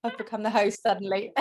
I've become the host suddenly.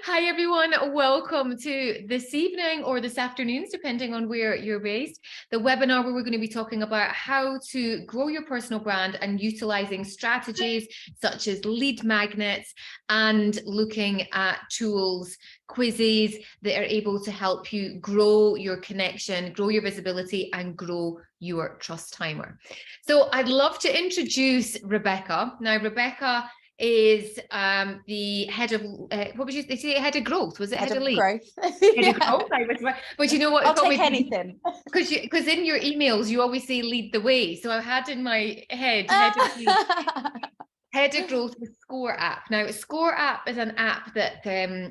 Hi everyone, welcome to this evening or this afternoon, depending on where you're based, the webinar where we're going to be talking about how to grow your personal brand and utilizing strategies such as lead magnets and looking at tools, quizzes that are able to help you grow your connection, grow your visibility, and grow your trust timer. So I'd love to introduce Rebecca. Now, Rebecca is the head of what was you they say head of growth, was it head of lead growth? Head of growth, I was right. But you know what, I'll take anything, because in your emails you always say lead the way, so I had in my head head of growth with Score app. Now, Score app is an app that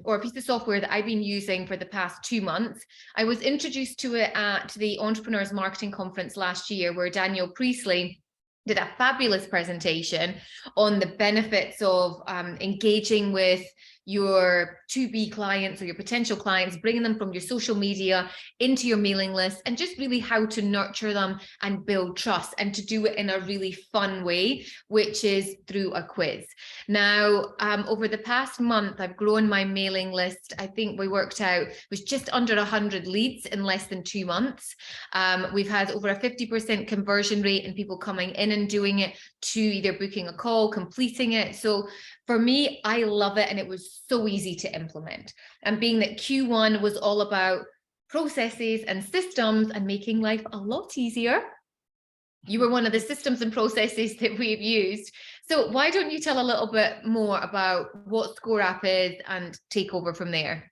or a piece of software that I've been using for the past 2 months. I was introduced to it at the Entrepreneurs Marketing Conference last year, where Daniel Priestley did a fabulous presentation on the benefits of engaging with your to-be clients or your potential clients, bringing them from your social media into your mailing list, and just really how to nurture them and build trust, and to do it in a really fun way, which is through a quiz. Now, over the past month, I've grown my mailing list. I think we worked out it was just under 100 leads in less than 2 months. We've had over a 50% conversion rate and people coming in and doing it, to either booking a call, completing it. So for me, I love it, and it was so easy to implement. And being that Q1 was all about processes and systems and making life a lot easier, you were one of the systems and processes that we've used. So why don't you tell a little bit more about what Score App is and take over from there?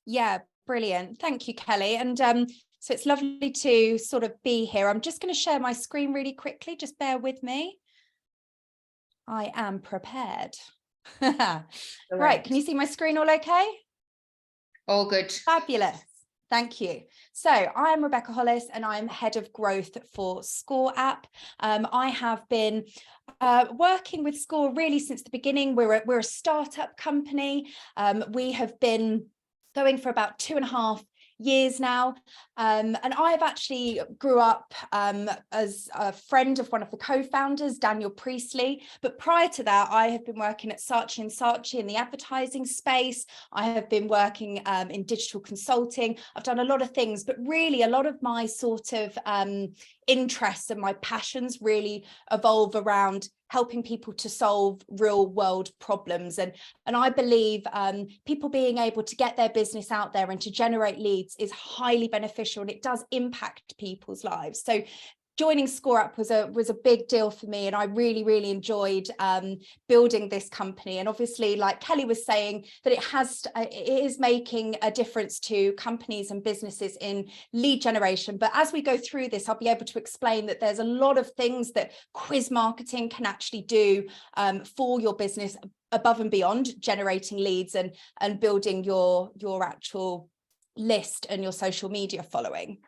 Yeah, brilliant. Thank you, Kelly. And so it's lovely to sort of be here. I'm just going to share my screen really quickly. Just bear with me. I am prepared. Right, can you see my screen all okay? All good. Fabulous. Thank you. So I am Rebecca Hollis, and I'm head of growth for Score app. I have been working with Score really since the beginning. We're a startup company. We have been going for about 2.5 years now, and I've actually grew up as a friend of one of the co-founders, Daniel Priestley. But prior to that, I have been working at Saatchi & Saatchi in the advertising space. I have been working in digital consulting. I've done a lot of things, but really a lot of my sort of interests and my passions really evolve around helping people to solve real world problems. And I believe people being able to get their business out there and to generate leads is highly beneficial, and it does impact people's lives. So joining Score App was a big deal for me, and I really enjoyed building this company. And obviously, like Kelly was saying, that it is making a difference to companies and businesses in lead generation. But as we go through this, I'll be able to explain that there's a lot of things that quiz marketing can actually do for your business above and beyond generating leads and building your actual list and your social media following.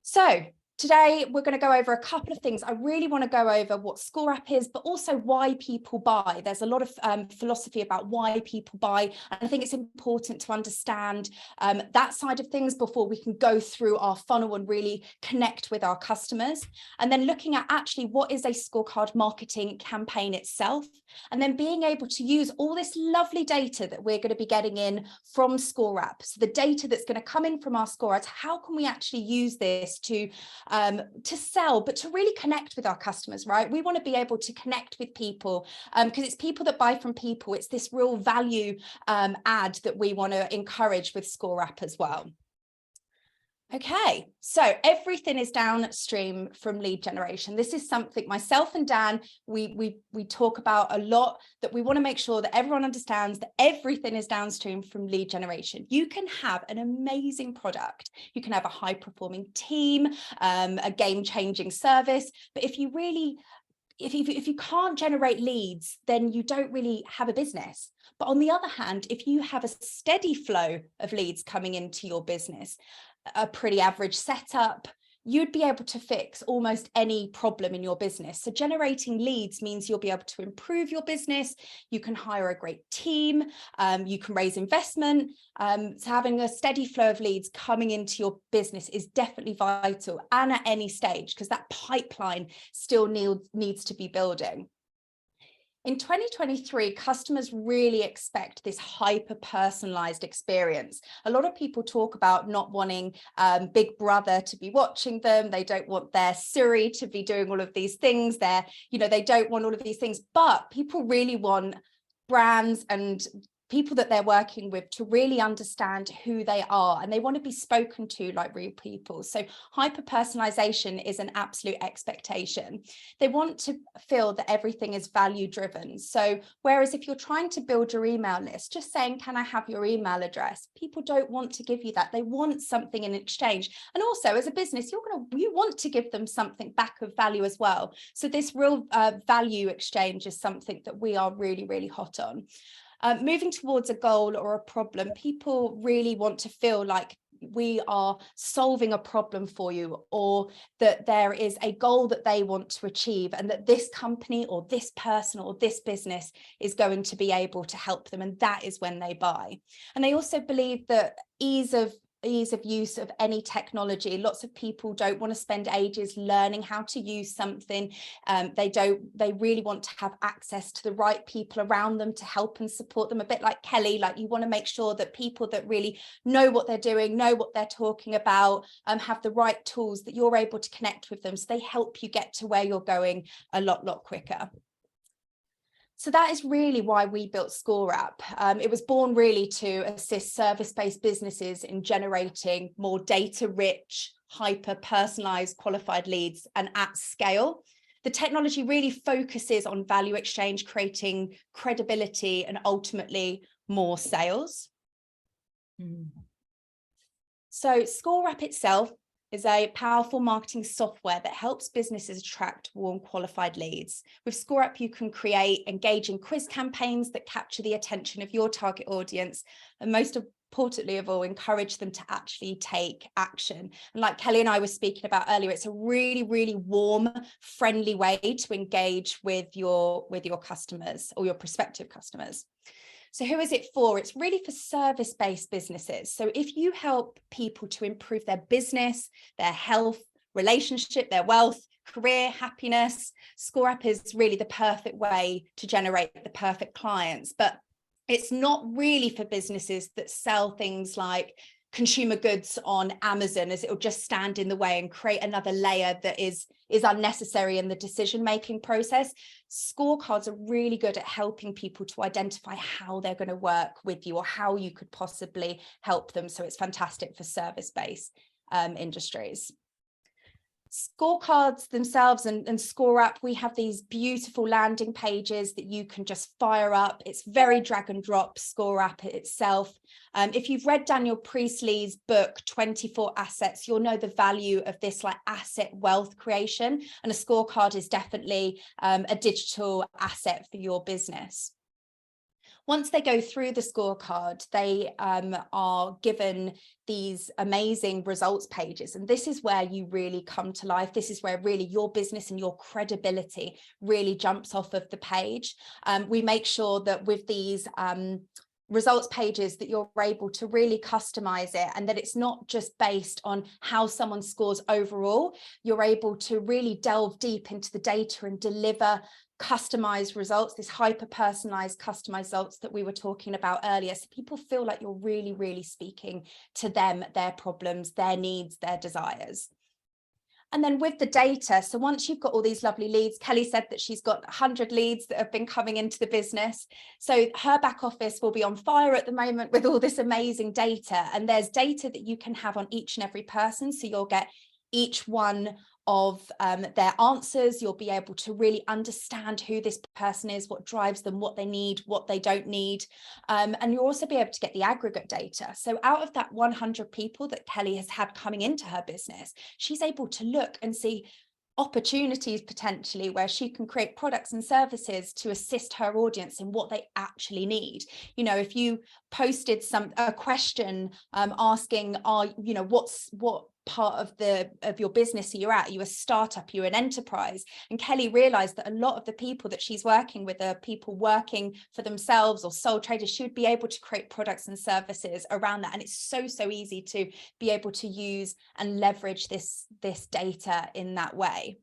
So today, we're going to go over a couple of things. I really want to go over what Score App is, but also why people buy. There's a lot of philosophy about why people buy. And I think it's important to understand that side of things before we can go through our funnel and really connect with our customers. And then looking at actually what is a scorecard marketing campaign itself. And then being able to use all this lovely data that we're going to be getting in from Score App. So the data that's going to come in from our Score Ads, how can we actually use this to sell, but to really connect with our customers, right? We want to be able to connect with people because it's people that buy from people. It's this real value add that we want to encourage with Score App as well. Okay, so everything is downstream from lead generation. This is something myself and Dan, we talk about a lot, that we want to make sure that everyone understands that everything is downstream from lead generation. You can have an amazing product, you can have a high-performing team, a game-changing service, but if you can't generate leads, then you don't really have a business. But on the other hand, if you have a steady flow of leads coming into your business, a pretty average setup, you'd be able to fix almost any problem in your business. So generating leads means you'll be able to improve your business. You can hire a great team. You can raise investment. So having a steady flow of leads coming into your business is definitely vital, and at any stage, because that pipeline still needs to be building. In 2023, customers really expect this hyper-personalized experience. A lot of people talk about not wanting Big Brother to be watching them. They don't want their Siri to be doing all of these things. They don't want all of these things, but people really want brands and people that they're working with to really understand who they are, and they want to be spoken to like real people. So hyper personalization is an absolute expectation. They want to feel that everything is value driven. So whereas if you're trying to build your email list, just saying, can I have your email address? People don't want to give you that. They want something in exchange. And also as a business, you want to give them something back of value as well. So this real value exchange is something that we are really, really hot on. Moving towards a goal or a problem, people really want to feel like we are solving a problem for you, or that there is a goal that they want to achieve, and that this company or this person or this business is going to be able to help them. And that is when they buy. And they also believe that ease of use of any technology. Lots of people don't want to spend ages learning how to use something. They really want to have access to the right people around them to help and support them. A bit like Kelly, like you want to make sure that people that really know what they're doing, know what they're talking about, have the right tools, that you're able to connect with them, so they help you get to where you're going a lot quicker. So that is really why we built ScoreApp. It was born really to assist service-based businesses in generating more data-rich, hyper-personalized, qualified leads, and at scale. The technology really focuses on value exchange, creating credibility and ultimately more sales. So ScoreApp itself is a powerful marketing software that helps businesses attract warm, qualified leads. With ScoreApp, you can create engaging quiz campaigns that capture the attention of your target audience, and most importantly of all, encourage them to actually take action. And like Kelly and I were speaking about earlier, it's a really, really warm, friendly way to engage with your customers or your prospective customers. So who is it for? It's really for service-based businesses. So if you help people to improve their business, their health, relationship, their wealth, career, happiness, ScoreApp is really the perfect way to generate the perfect clients. But it's not really for businesses that sell things like consumer goods on Amazon, as it will just stand in the way and create another layer that is unnecessary in the decision-making process. Scorecards are really good at helping people to identify how they're going to work with you or how you could possibly help them. So it's fantastic for service-based industries. Scorecards themselves and ScoreApp, we have these beautiful landing pages that you can just fire up. It's very drag and drop, ScoreApp itself. If you've read Daniel Priestley's book 24 Assets, you'll know the value of this like asset wealth creation, and a scorecard is definitely a digital asset for your business. Once they go through the scorecard, they are given these amazing results pages. And this is where you really come to life. This is where really your business and your credibility really jumps off of the page. We make sure that with these results pages that you're able to really customize it, and that it's not just based on how someone scores overall. You're able to really delve deep into the data and deliver customized results, this hyper personalized customized results that we were talking about earlier, so people feel like you're really, really speaking to them, their problems, their needs, their desires. And then with the data, so once you've got all these lovely leads, Kelly said that she's got 100 leads that have been coming into the business. So her back office will be on fire at the moment with all this amazing data. And there's data that you can have on each and every person. So you'll get each one of their answers. You'll be able to really understand who this person is, what drives them, what they need, what they don't need. And you'll also be able to get the aggregate data. So out of that 100 people that Kelly has had coming into her business, she's able to look and see opportunities potentially where she can create products and services to assist her audience in what they actually need. You know, if you posted a question asking, what part of your business are you at? Are you a startup? Are you an enterprise? And Kelly realized that a lot of the people that she's working with are people working for themselves or sole traders. She would be able to create products and services around that. And it's so easy to be able to use and leverage this data in that way.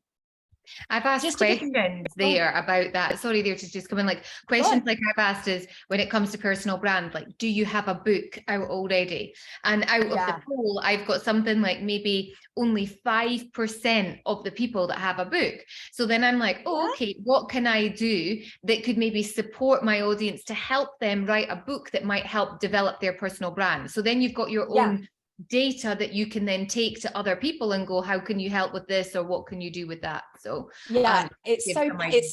I've asked Just to give you, questions there about that. Sorry, there to just come in, like questions like I've asked is when it comes to personal brand, like, do you have a book out already? And out of the poll, I've got something like maybe only 5% of the people that have a book. So then I'm like, oh, okay, what can I do that could maybe support my audience to help them write a book that might help develop their personal brand? So then you've got your own data that you can then take to other people and go, how can you help with this, or what can you do with that? So it's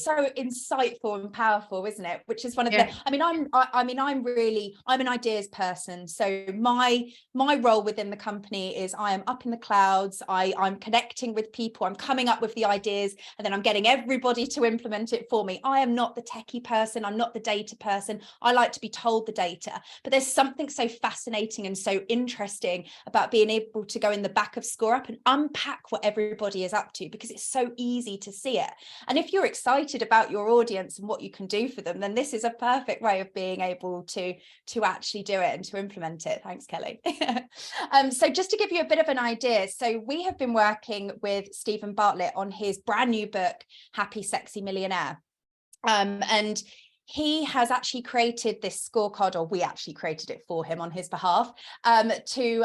so insightful and powerful, isn't it? Which is one of the, I'm an ideas person. So my role within the company is I am up in the clouds, I'm connecting with people, I'm coming up with the ideas, and then I'm getting everybody to implement it for me. I am not the techie person, I'm not the data person. I like to be told the data, but there's something so fascinating and so interesting about being able to go in the back of ScoreUp and unpack what everybody is up to, because it's so easy to see it. And if you're excited about your audience and what you can do for them, then this is a perfect way of being able to actually do it and to implement it. Thanks, Kelly. So just to give you a bit of an idea, so we have been working with Stephen Bartlett on his brand new book, Happy Sexy Millionaire. And he has actually created this scorecard, or we actually created it for him on his behalf, to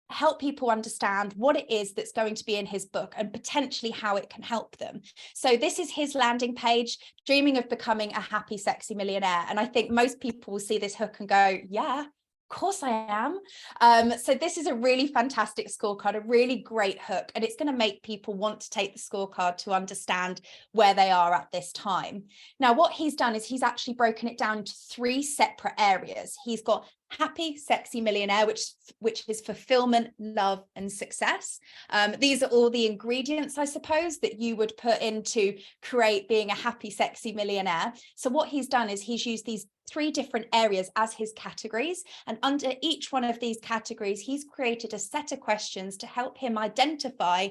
help people understand what it is that's going to be in his book and potentially how it can help them. So this is his landing page, dreaming of becoming a happy, sexy millionaire. And I think most people will see this hook and go, yeah, of course I am. So this is a really fantastic scorecard, a really great hook, and it's going to make people want to take the scorecard to understand where they are at this time. Now, what he's done is he's actually broken it down into 3 separate areas. He's got happy, sexy millionaire, which is fulfillment, love, and success. These are all the ingredients, I suppose, that you would put into create being a happy, sexy millionaire. So what he's done is he's used these 3 different areas as his categories, and under each one of these categories, he's created a set of questions to help him identify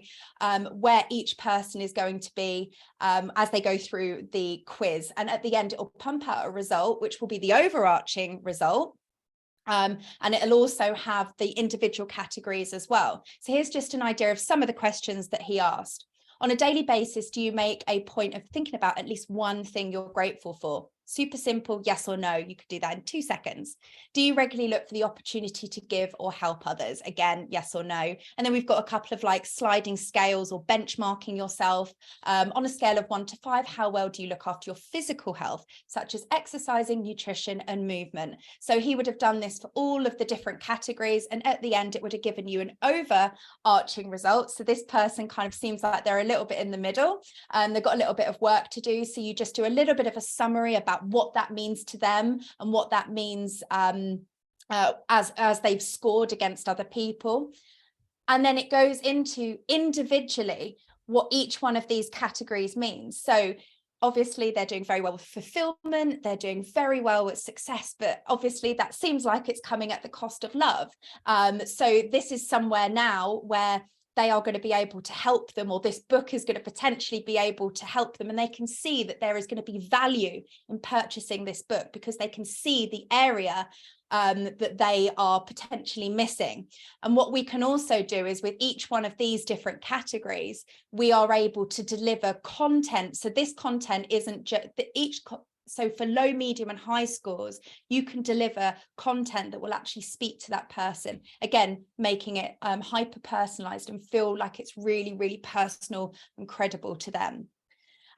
where each person is going to be as they go through the quiz. And at the end, it will pump out a result, which will be the overarching result. And it'll also have the individual categories as well. So here's just an idea of some of the questions that he asked. On a daily basis, do you make a point of thinking about at least one thing you're grateful for? Super simple, yes or no. You could do that in 2 seconds. Do you regularly look for the opportunity to give or help others? Again, yes or no. And then we've got a couple of like sliding scales or benchmarking yourself. On a scale of 1 to 5, how well do you look after your physical health, such as exercising, nutrition, and movement? So he would have done this for all of the different categories. And at the end, it would have given you an overarching result. So this person kind of seems like they're a little bit in the middle, and they've got a little bit of work to do. So you just do a little bit of a summary about what that means to them and what that means as they've scored against other people. And then it goes into individually what each one of these categories means. So obviously they're doing very well with fulfillment, they're doing very well with success, but obviously that seems like it's coming at the cost of love. So this is somewhere now where they are going to be able to help them, or this book is going to potentially be able to help them, and they can see that there is going to be value in purchasing this book because they can see the area that they are potentially missing. And what we can also do is with each one of these different categories, we are able to deliver content. So this content isn't just so for low, medium, and high scores, you can deliver content that will actually speak to that person. Again, making it hyper personalized and feel like it's really, really personal and credible to them.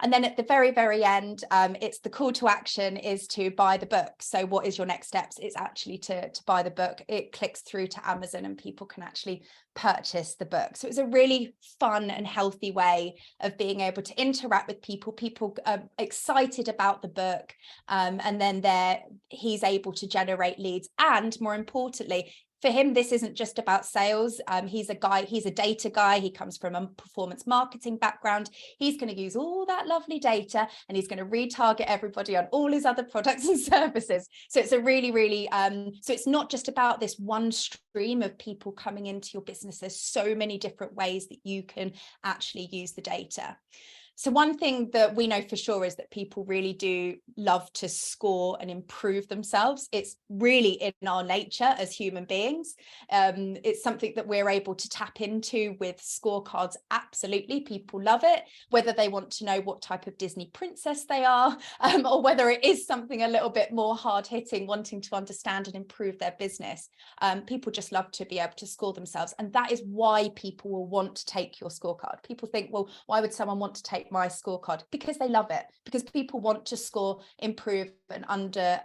And then at the very, very end, it's the call to action is to buy the book. So what is your next steps? It's actually to buy the book. It clicks through to Amazon and people can actually purchase the book. So it's a really fun and healthy way of being able to interact with people. People are excited about the book, and then he's able to generate leads. And more importantly, for him, this isn't just about sales. He's a data guy. He comes from a performance marketing background. He's going to use all that lovely data and he's going to retarget everybody on all his other products and services. So it's a really, really, so it's not just about this one stream of people coming into your business. There's so many different ways that you can actually use the data. So one thing that we know for sure is that people really do love to score and improve themselves. It's really in our nature as human beings. It's something that we're able to tap into with scorecards. Absolutely. People love it, whether they want to know what type of Disney princess they are, or whether it is something a little bit more hard hitting, wanting to understand and improve their business. People just love to be able to score themselves. And that is why people will want to take your scorecard. People think, well, why would someone want to take my scorecard? Because they love it, because people want to score, improve, and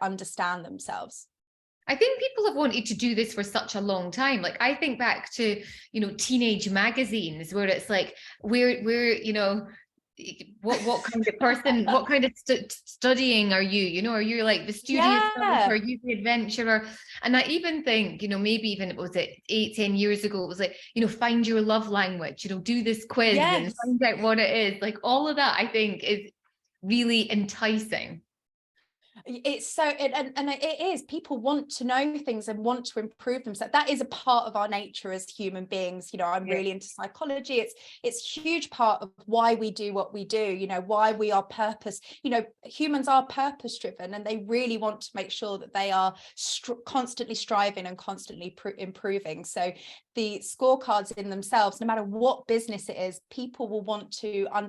understand themselves. I think people have wanted to do this for such a long time. Like, I think back to, teenage magazines where it's like, we're what kind of person, what kind of studying are you? Are you like the studious type, or are you the adventurer? And I even think, maybe even was it 8-10 years ago, it was like, find your love language, do this quiz and find out what it is. Like, all of that, I think, is really enticing. It's so and it is, people want to know things and want to improve themselves. That is a part of our nature as human beings. I'm really into psychology. It's a huge part of why we do what we do, why we are purpose. Humans are purpose driven, and they really want to make sure that they are constantly striving and constantly improving. So the scorecards in themselves, no matter what business it is, people will want to I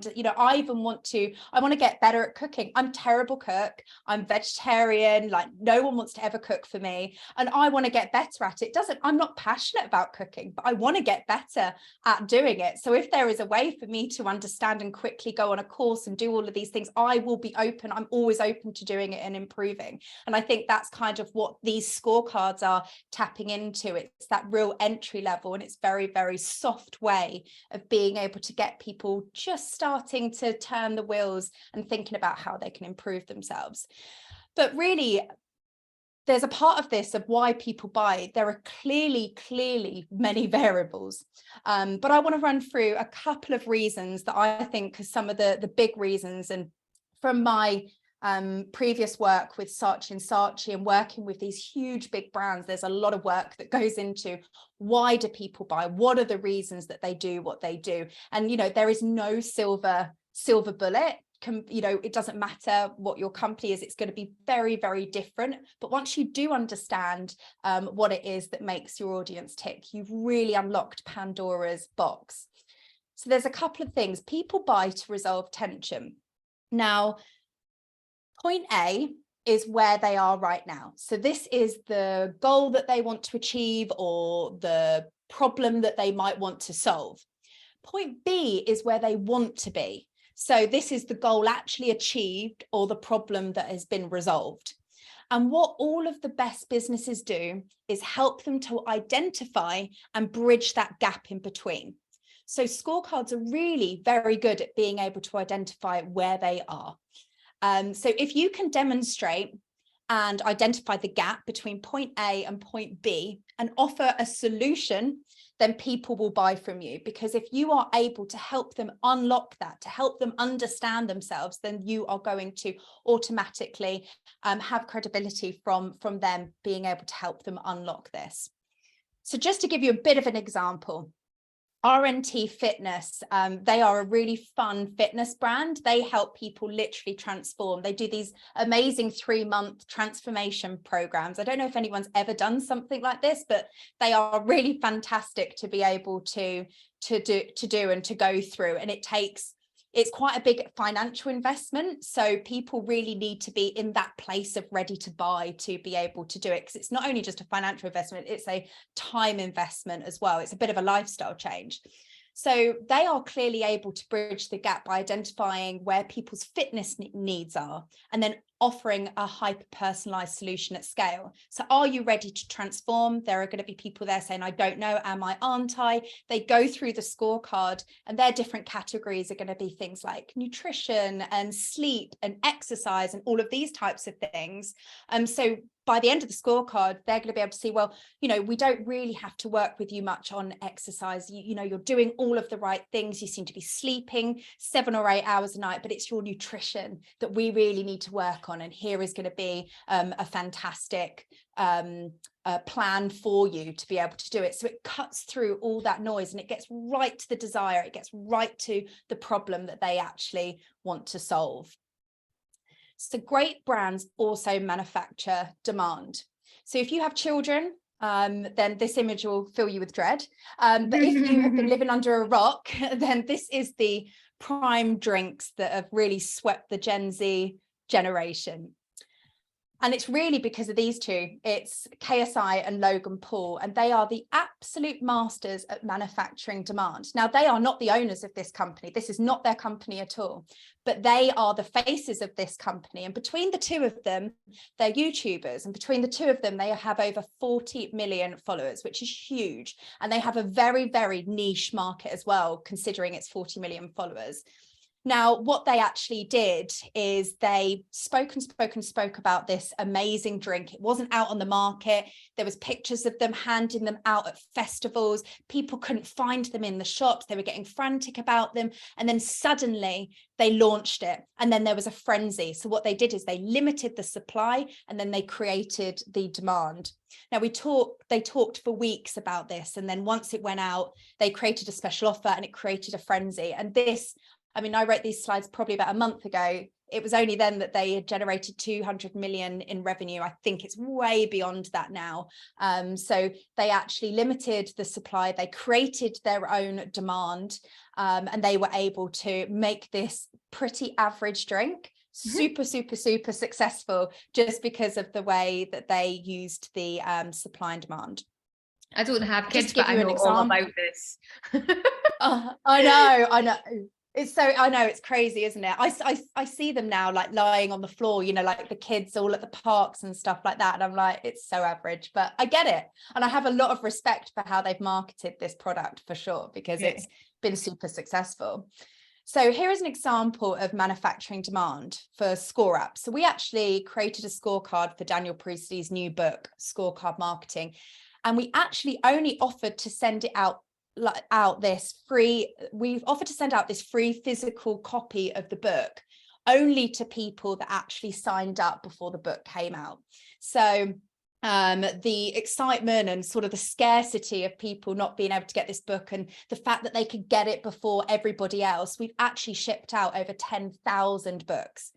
want to get better at cooking. I'm a terrible cook. I'm vegetarian, like no one wants to ever cook for me, and I want to get better at it. I'm not passionate about cooking, but I want to get better at doing it. So if there is a way for me to understand and quickly go on a course and do all of these things, I will be open. I'm always open to doing it and improving. And I think that's kind of what these scorecards are tapping into. It's that real entry level, and it's very, very soft way of being able to get people just starting to turn the wheels and thinking about how they can improve themselves. But really, there's a part of this of why people buy. There are clearly many variables. But I want to run through a couple of reasons that I think are some of the big reasons. And from my previous work with Saatchi and working with these huge big brands, there's a lot of work that goes into why do people buy? What are the reasons that they do what they do? And there is no silver bullet. It doesn't matter what your company is, it's going to be very, very different. But once you do understand what it is that makes your audience tick, you've really unlocked Pandora's box. So there's a couple of things. People buy to resolve tension. Now, point A is where they are right now. So this is the goal that they want to achieve, or the problem that they might want to solve. Point B is where they want to be. So this is the goal actually achieved, or the problem that has been resolved. And what all of the best businesses do is help them to identify and bridge that gap in between. So scorecards are really very good at being able to identify where they are. So if you can demonstrate and identify the gap between point A and point B and offer a solution, then people will buy from you. Because if you are able to help them unlock that, to help them understand themselves, then you are going to automatically have credibility from them being able to help them unlock this. So just to give you a bit of an example, R&T Fitness, they are a really fun fitness brand. They help people literally transform. They do these amazing 3-month transformation programs. I don't know if anyone's ever done something like this, but they are really fantastic to be able to do and to go through. And it's quite a big financial investment. So people really need to be in that place of ready to buy to be able to do it, because it's not only just a financial investment, it's a time investment as well. It's a bit of a lifestyle change. So they are clearly able to bridge the gap by identifying where people's fitness needs are and then offering a hyper-personalized solution at scale. So are you ready to transform? There are going to be people there saying, I don't know, am I, aren't I? They go through the scorecard, and their different categories are going to be things like nutrition and sleep and exercise and all of these types of things. So by the end of the scorecard, they're going to be able to see, well, we don't really have to work with you much on exercise. You're doing all of the right things. You seem to be sleeping 7 or 8 hours a night, but it's your nutrition that we really need to work work on, and here is going to be a fantastic plan for you to be able to do it. So it cuts through all that noise and it gets right to the desire, it gets right to the problem that they actually want to solve. So great brands also manufacture demand. So if you have children, then this image will fill you with dread. But if you have been living under a rock, then this is the prime drinks that have really swept the Gen Z generation. And it's really because of these two. It's KSI and Logan Paul, and they are the absolute masters at manufacturing demand. Now, they are not the owners of this company. This is not their company at all, but they are the faces of this company. And between the two of them, they're YouTubers. And between the two of them, they have over 40 million followers, which is huge. And they have a very, very niche market as well, considering it's 40 million followers. Now, what they actually did is they spoke about this amazing drink. It wasn't out on the market. There was pictures of them handing them out at festivals. People couldn't find them in the shops. They were getting frantic about them. And then suddenly they launched it. And then there was a frenzy. So what they did is they limited the supply and then they created the demand. Now they talked for weeks about this. And then once it went out, they created a special offer and it created a frenzy. And this, I mean, I wrote these slides probably about a month ago. It was only then that they had generated 200 million in revenue. I think it's way beyond that now. So they actually limited the supply. They created their own demand, and they were able to make this pretty average drink super successful just because of the way that they used the supply and demand. I don't have kids, but I know all about this. I know. I know it's crazy, isn't it? I see them now like lying on the floor, you know, like the kids all at the parks and stuff like that. And I'm like, it's so average, but I get it. And I have a lot of respect for how they've marketed this product for sure, because it's been super successful. So here is an example of manufacturing demand for Score App. So we actually created a scorecard for Daniel Priestley's new book, Scorecard Marketing. And we actually only offered to send it out this free physical copy of the book only to people that actually signed up before the book came out. So the excitement and sort of the scarcity of people not being able to get this book and the fact that they could get it before everybody else, we've actually shipped out over 10,000 books.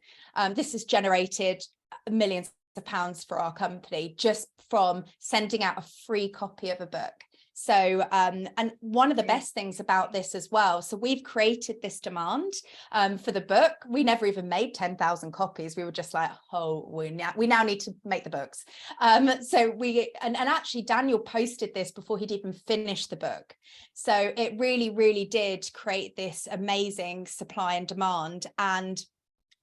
This has generated millions of pounds for our company just from sending out a free copy of a book. So, and one of the best things about this as well, so we've created this demand for the book. We never even made 10,000 copies. We were just like, oh, we now need to make the books. So and actually Daniel posted this before he'd even finished the book. So it really, really did create this amazing supply and demand. And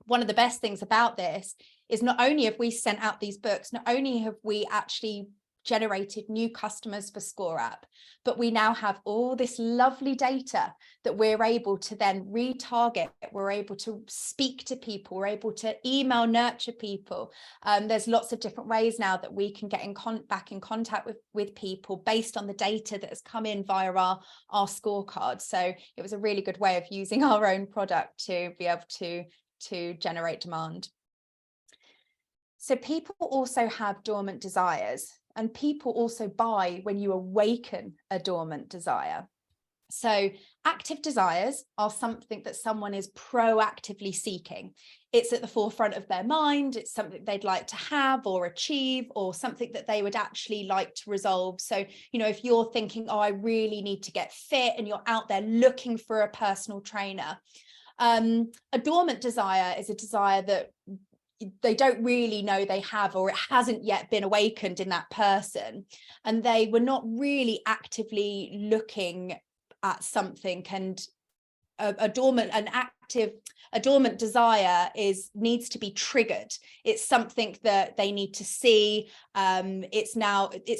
one of the best things about this is not only have we sent out these books, not only have we actually generated new customers for Score App, but we now have all this lovely data that we're able to then retarget. We're able to speak to people, we're able to email nurture people. There's lots of different ways now that we can get back in contact with people based on the data that has come in via our scorecard. So it was a really good way of using our own product to be able to generate demand. So people also have dormant desires. And people also buy when you awaken a dormant desire. So active desires are something that someone is proactively seeking. It's at the forefront of their mind. It's something they'd like to have or achieve, or something that they would actually like to resolve. So, you know, if you're thinking, oh, I really need to get fit, and you're out there looking for a personal trainer, a dormant desire is a desire that they don't really know they have, or it hasn't yet been awakened in that person, and they were not really actively looking at something. And a dormant desire needs to be triggered. It's something that they need to see. It's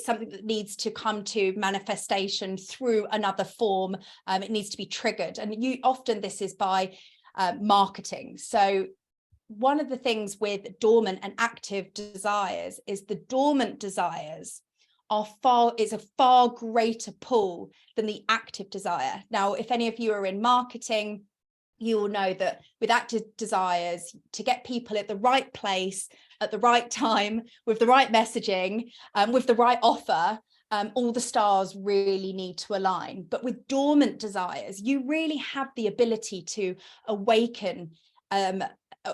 something that needs to come to manifestation through another form. It needs to be triggered, and often this is by marketing. So one of the things with dormant and active desires is the dormant desires is a far greater pull than the active desire. Now, if any of you are in marketing, you will know that with active desires, to get people at the right place at the right time with the right messaging, with the right offer, all the stars really need to align. But with dormant desires, you really have the ability to awaken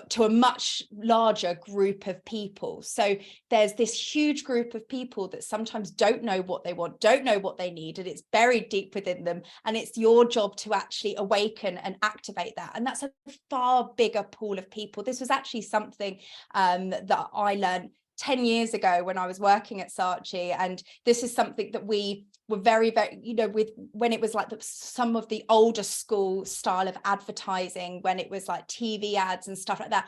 to a much larger group of people. So there's this huge group of people that sometimes don't know what they want, don't know what they need, and it's buried deep within them. And it's your job to actually awaken and activate that. And that's a far bigger pool of people. This was actually something that I learned 10 years ago when I was working at Saatchi, and this is something that we were very, with when it was like some of the older school style of advertising, when it was like TV ads and stuff like that.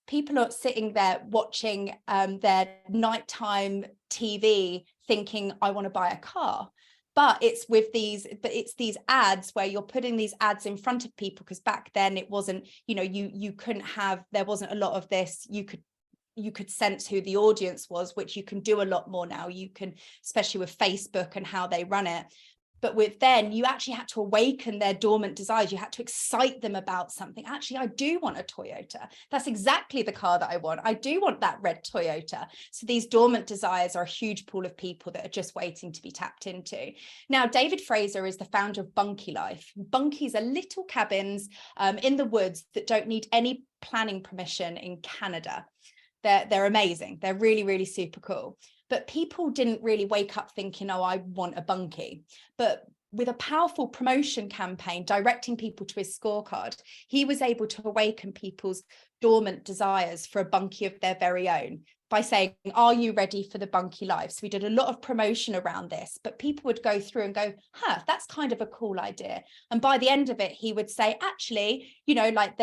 People are sitting there watching their nighttime TV thinking, I want to buy a car. But it's these ads where you're putting these ads in front of people, because back then it wasn't, you couldn't have, there wasn't a lot of this. You could sense who the audience was, which you can do a lot more now. You can, especially with Facebook and how they run it. But with then, you actually had to awaken their dormant desires. You had to excite them about something. Actually, I do want a Toyota. That's exactly the car that I want. I do want that red Toyota. So these dormant desires are a huge pool of people that are just waiting to be tapped into. Now, David Fraser is the founder of Bunkie Life. Bunkies are little cabins in the woods that don't need any planning permission in Canada. They're amazing. They're really, really super cool. But people didn't really wake up thinking, oh, I want a bunkie. But with a powerful promotion campaign directing people to his scorecard, he was able to awaken people's dormant desires for a bunkie of their very own by saying, are you ready for the bunkie life? So we did a lot of promotion around this, but people would go through and go, that's kind of a cool idea. And by the end of it, he would say, actually, like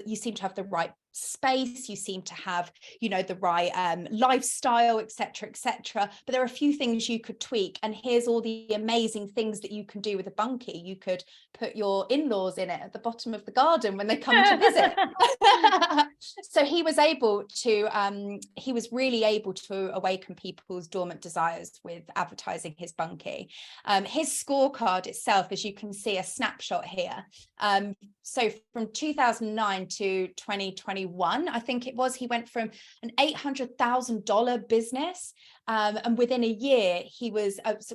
you seem to have the right space, you seem to have, the right lifestyle, etc., etc. But there are a few things you could tweak. And here's all the amazing things that you can do with a bunkie. You could put your in-laws in it at the bottom of the garden when they come to visit. So he was really able to awaken people's dormant desires with advertising his bunkie. His scorecard itself, as you can see a snapshot here. So from 2009 to 2021, I think it was, he went from an $800,000 business. And within a year,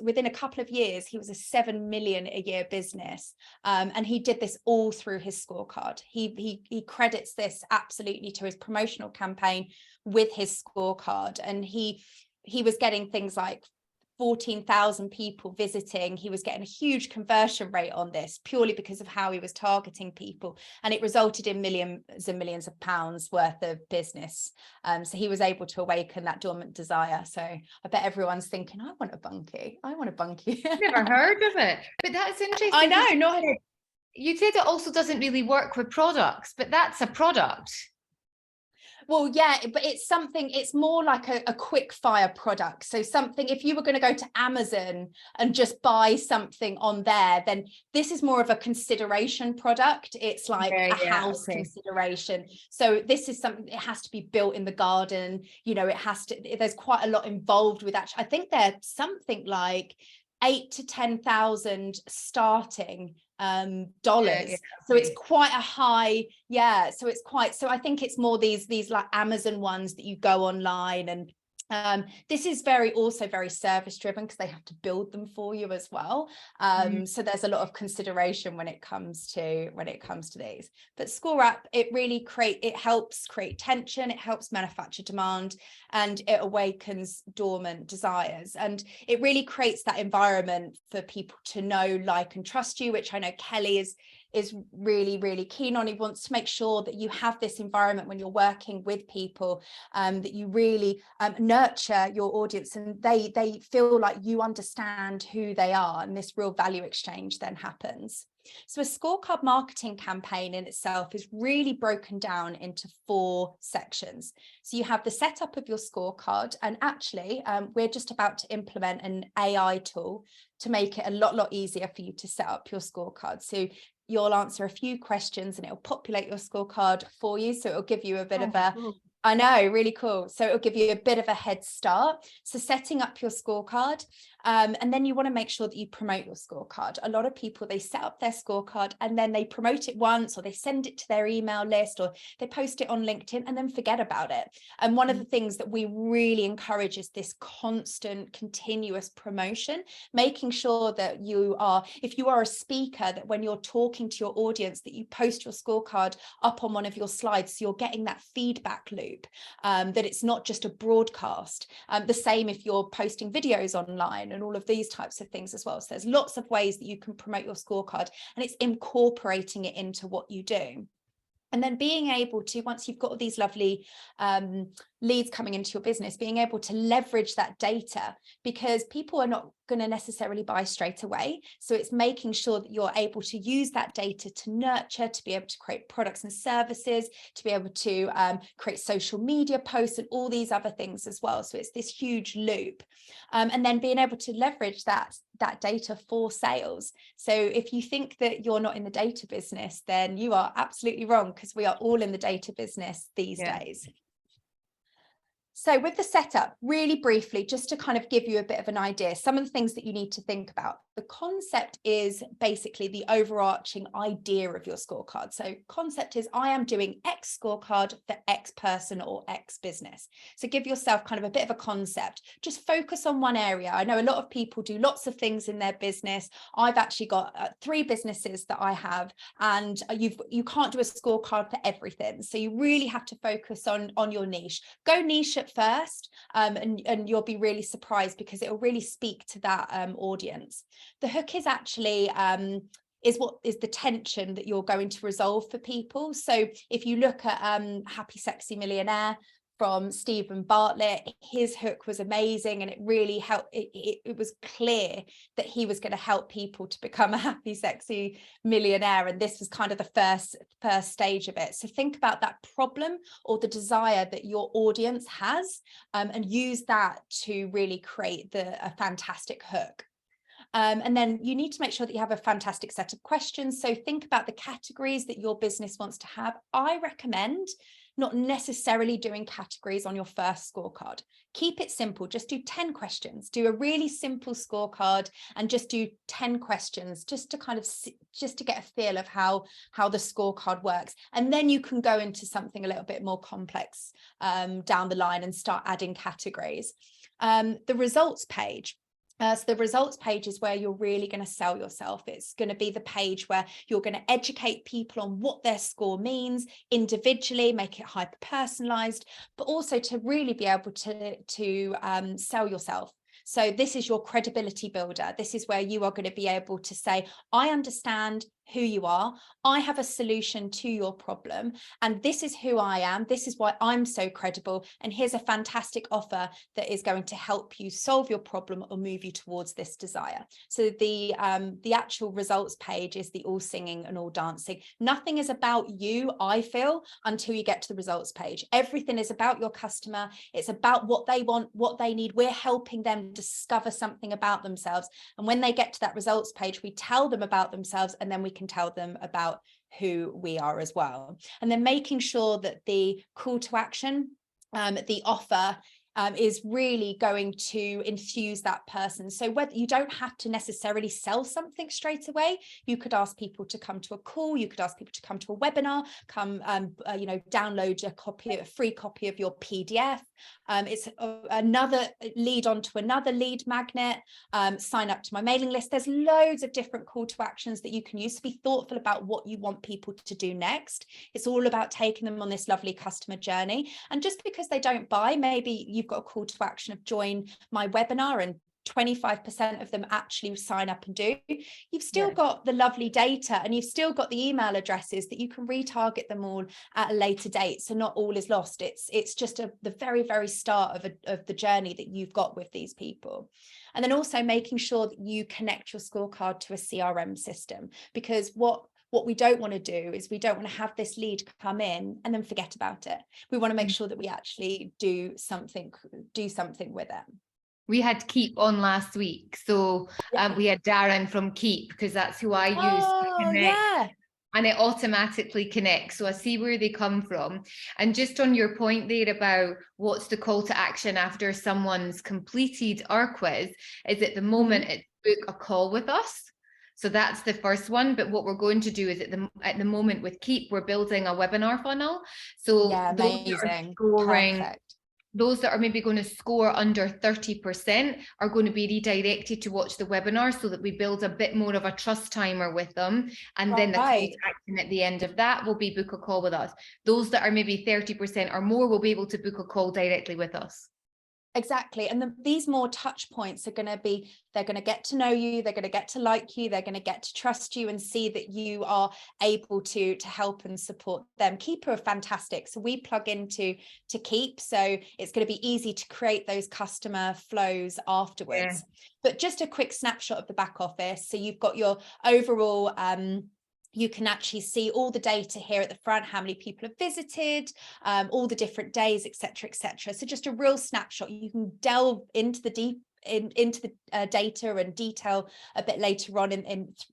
within a couple of years, he was a $7 million a year business. And he did this all through his scorecard. He credits this absolutely to his promotional campaign with his scorecard. And he was getting things like 14,000 people visiting. He was getting a huge conversion rate on this purely because of how he was targeting people, and it resulted in millions and millions of pounds worth of business. So he was able to awaken that dormant desire. So I bet everyone's thinking, I want a bunkie. Never heard of it, but that's interesting. I know. You said it also doesn't really work with products, but that's a product. Well, yeah, but it's more like a quick fire product. So something, if you were going to go to Amazon and just buy something on there, then this is more of a consideration product. It's like a house consideration. So this is something, it has to be built in the garden. There's quite a lot involved with that. I think there's something like 8,000 to 10,000 starting dollars. So it's quite a high, so I think it's more these like Amazon ones that you go online, and this is also very service driven, because they have to build them for you as well. So there's a lot of consideration when it comes to these. But Score App, it helps create tension, it helps manufacture demand, and it awakens dormant desires, and it really creates that environment for people to know, like, and trust you, which I know Kelly is really, really keen on. He wants to make sure that you have this environment when you're working with people, that you really nurture your audience, and they feel like you understand who they are, and this real value exchange then happens. So a scorecard marketing campaign in itself is really broken down into 4 sections. So you have the setup of your scorecard, and actually we're just about to implement an AI tool to make it a lot easier for you to set up your scorecard. So you'll answer a few questions and it'll populate your scorecard for you. So it'll give you a bit of a, cool. I know, really cool. So it'll give you a bit of a head start. So setting up your scorecard, And then you want to make sure that you promote your scorecard. A lot of people, they set up their scorecard and then they promote it once, or they send it to their email list, or they post it on LinkedIn and then forget about it. And one of the things that we really encourage is this constant, continuous promotion, making sure that you are, if you are a speaker, that when you're talking to your audience, that you post your scorecard up on one of your slides, so you're getting that feedback loop, that it's not just a broadcast. The same if you're posting videos online and all of these types of things as well. So there's lots of ways that you can promote your scorecard, and it's incorporating it into what you do. And then being able to, once you've got all these lovely leads coming into your business, being able to leverage that data, because people are not going to necessarily buy straight away. So it's making sure that you're able to use that data to nurture, to be able to create products and services, to be able to create social media posts and all these other things as well. So it's this huge loop. And then being able to leverage that data for sales. So if you think that you're not in the data business, then you are absolutely wrong, because we are all in the data business these days. So with the setup, really briefly, just to kind of give you a bit of an idea, some of the things that you need to think about. The concept is basically the overarching idea of your scorecard. So concept is, I am doing X scorecard for X person or X business. So give yourself kind of a bit of a concept. Just focus on one area. I know a lot of people do lots of things in their business. I've actually got 3 businesses that I have, and you can't do a scorecard for everything. So you really have to focus on your niche. Go niche at first, and you'll be really surprised, because it will really speak to that audience. The hook is actually is what is the tension that you're going to resolve for people. So if you look at Happy Sexy Millionaire from Stephen Bartlett, his hook was amazing, and it really helped. It was clear that he was going to help people to become a happy, sexy millionaire, and this was kind of the first stage of it. So think about that problem or the desire that your audience has, and use that to really create a fantastic hook. And then you need to make sure that you have a fantastic set of questions. So think about the categories that your business wants to have. I recommend not necessarily doing categories on your first scorecard. Keep it simple. Just do 10 questions. Do a really simple scorecard and just do 10 questions, just to kind of just to get a feel of how the scorecard works. And then you can go into something a little bit more complex down the line and start adding categories. The results page. So the results page is where you're really going to sell yourself. It's going to be the page where you're going to educate people on what their score means individually, make it hyper personalized, but also to really be able to sell yourself. So this is your credibility builder. This is where you are going to be able to say, I understand who you are. I have a solution to your problem, and this is who I am. This is why I'm so credible. And here's a fantastic offer that is going to help you solve your problem or move you towards this desire. So the actual results page is the all singing and all dancing. Nothing is about you, I feel, until you get to the results page. Everything is about your customer. It's about what they want, what they need. We're helping them discover something about themselves. And when they get to that results page, we tell them about themselves, and then we can tell them about who we are as well. And then making sure that the call to action, the offer, is really going to infuse that person. So whether you don't have to necessarily sell something straight away, you could ask people to come to a call, you could ask people to come to a webinar, come download a free copy of your PDF. It's another lead onto another lead magnet, sign up to my mailing list. There's loads of different call to actions that you can use. To be thoughtful about what you want people to do next. It's all about taking them on this lovely customer journey. And just because they don't buy, maybe you've got a call to action of join my webinar, and 25% of them actually sign up and do. You've still got the lovely data, and you've still got the email addresses that you can retarget them all at a later date. So not all is lost. It's just the very, very start of the journey that you've got with these people. And then also making sure that you connect your scorecard to a CRM system, because what we don't want to do is we don't want to have this lead come in and then forget about it. We want to make sure that we actually do something with it. We had Keep on last week. So we had Darren from Keep, because that's who I use to connect and it automatically connects. So I see where they come from. And just on your point there about what's the call to action after someone's completed our quiz, is at the moment it's book a call with us. So that's the first one. But what we're going to do is at the moment with Keep, we're building a webinar funnel. So Yeah, amazing. Perfect. Those that are maybe going to score under 30% are going to be redirected to watch the webinar, so that we build a bit more of a trust timer with them. And then the call to action at the end of that will be book a call with us. Those that are maybe 30% or more will be able to book a call directly with us. Exactly. And these more touch points are going to be, they're going to get to know you, they're going to get to like you, they're going to get to trust you and see that you are able to help and support them. Keep are fantastic. So we plug into Keep. So it's going to be easy to create those customer flows afterwards. Yeah. But just a quick snapshot of the back office. So you've got your overall you can actually see all the data here at the front, how many people have visited, all the different days, etc., etc. So just a real snapshot. You can delve into the data and detail a bit later on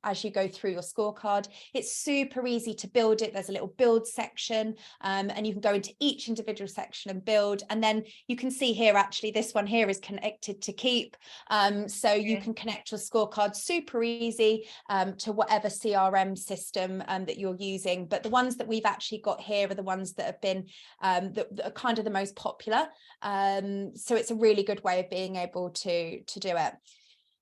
as you go through your scorecard. It's super easy to build it. There's a little build section, and you can go into each individual section and build. And then you can see here, actually, this one here is connected to Keep. So you can connect your scorecard super easy to whatever CRM system that you're using. But the ones that we've actually got here are the ones that have been that are kind of the most popular. So it's a really good way of being able to do it.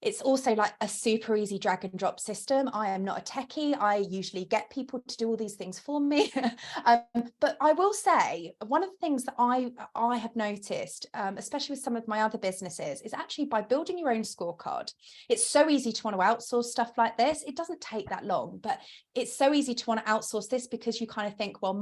It's also like a super easy drag and drop system. I am not a techie. I usually get people to do all these things for me. But I will say, one of the things that I have noticed, especially with some of my other businesses, is actually by building your own scorecard. It's so easy to want to outsource stuff like this. It doesn't take that long, but it's so easy to want to outsource this because you kind of think, well,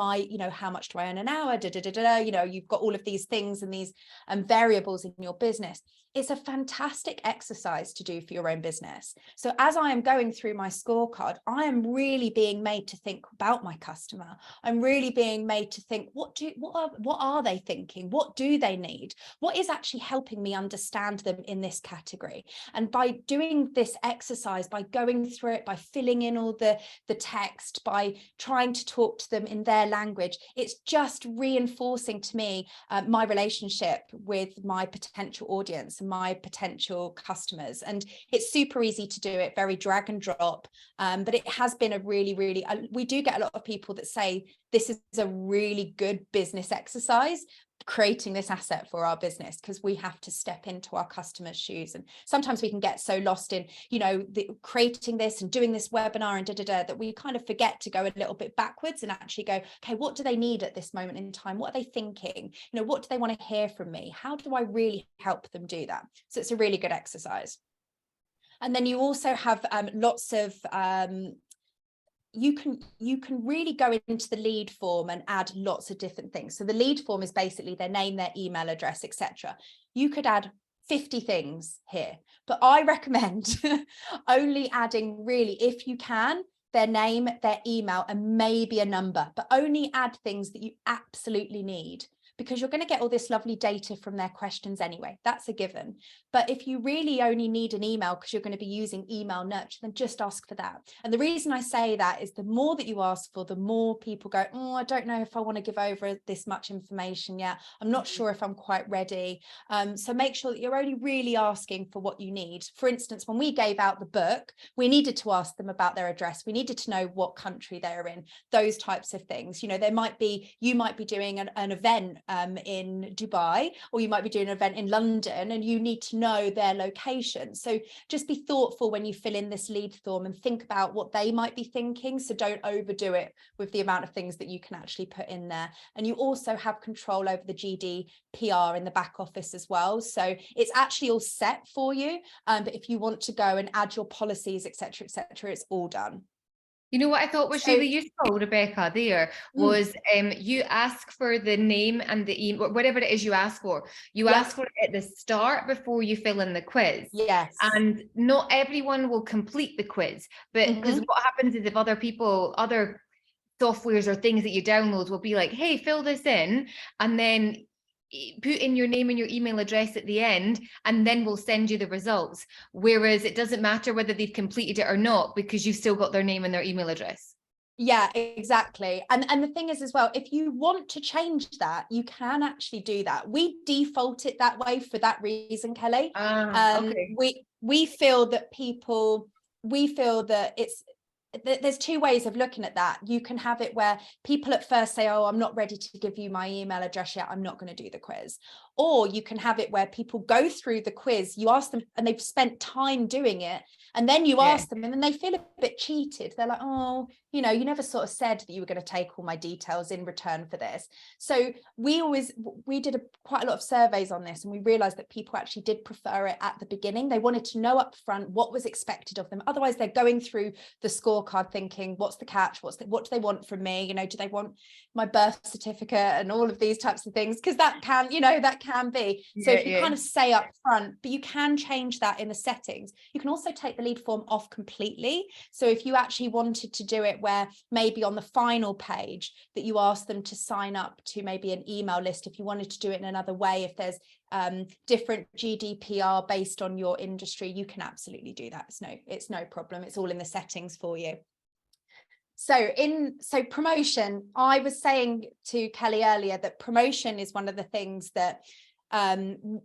how much do I earn an hour? You've got all of these things and these variables in your business. It's a fantastic exercise to do for your own business. So as I am going through my scorecard, I am really being made to think about my customer. I'm really being made to think, what are they thinking? What do they need? What is actually helping me understand them in this category? And by doing this exercise, by going through it, by filling in all the text, by trying to talk to them in their language, it's just reinforcing to me my relationship with my potential audience, my potential customers. And it's super easy to do it, very drag and drop, but it has been a really we do get a lot of people that say this is a really good business exercise, creating this asset for our business, because we have to step into our customers' shoes. And sometimes we can get so lost in creating this and doing this webinar and that we kind of forget to go a little bit backwards and actually go, okay, what do they need at this moment in time? What are they thinking? What do they want to hear from me? How do I really help them do that? So it's a really good exercise. And then you also have lots of you can really go into the lead form and add lots of different things. So the lead form is basically their name, their email address, etc. You could add 50 things here, but I recommend only adding, really, if you can, their name, their email, and maybe a number, but only add things that you absolutely need, because you're going to get all this lovely data from their questions anyway. That's a given. But if you really only need an email because you're going to be using email nurture, then just ask for that. And the reason I say that is the more that you ask for, the more people go, oh, I don't know if I want to give over this much information yet. I'm not sure if I'm quite ready. So make sure that you're only really asking for what you need. For instance, when we gave out the book, we needed to ask them about their address. We needed to know what country they're in, those types of things. You might be doing an event in Dubai, or you might be doing an event in London, and you need to know their location. So just be thoughtful when you fill in this lead form and think about what they might be thinking. So don't overdo it with the amount of things that you can actually put in there. And you also have control over the GDPR in the back office as well. So it's actually all set for you. But if you want to go and add your policies, etc., it's all done. You know what I thought was really useful, Rebecca, there was you ask for the name and the email, whatever it is you ask for. You ask for it at the start before you fill in the quiz. Yes. And not everyone will complete the quiz, but because what happens is if other softwares or things that you download will be like, hey, fill this in, and then put in your name and your email address at the end, and then we'll send you the results. Whereas it doesn't matter whether they've completed it or not, because you've still got their name and their email address. Yeah, exactly. And the thing is as well, if you want to change that, you can actually do that. We default it that way for that reason, Kelly. Okay. We feel that it's there's two ways of looking at that. You can have it where people at first say, oh, I'm not ready to give you my email address yet, I'm not going to do the quiz. Or you can have it where people go through the quiz, you ask them and they've spent time doing it, and then you ask them and then they feel a bit cheated. They're like, oh, you know, you never sort of said that you were going to take all my details in return for this. So we did quite a lot of surveys on this, and we realized that people actually did prefer it at the beginning. They wanted to know up front what was expected of them. Otherwise they're going through the scorecard thinking, what's the catch, what do they want from me, you know, do they want my birth certificate and all of these types of things, because that can, you know, that can be. So if you kind of say up front, but you can change that in the settings. You can also take the lead form off completely. So if you actually wanted to do it where maybe on the final page that you ask them to sign up to maybe an email list, if you wanted to do it in another way, if there's different GDPR based on your industry, you can absolutely do that. It's no problem. It's all in the settings for you. So promotion, I was saying to Kelly earlier that promotion is one of the things that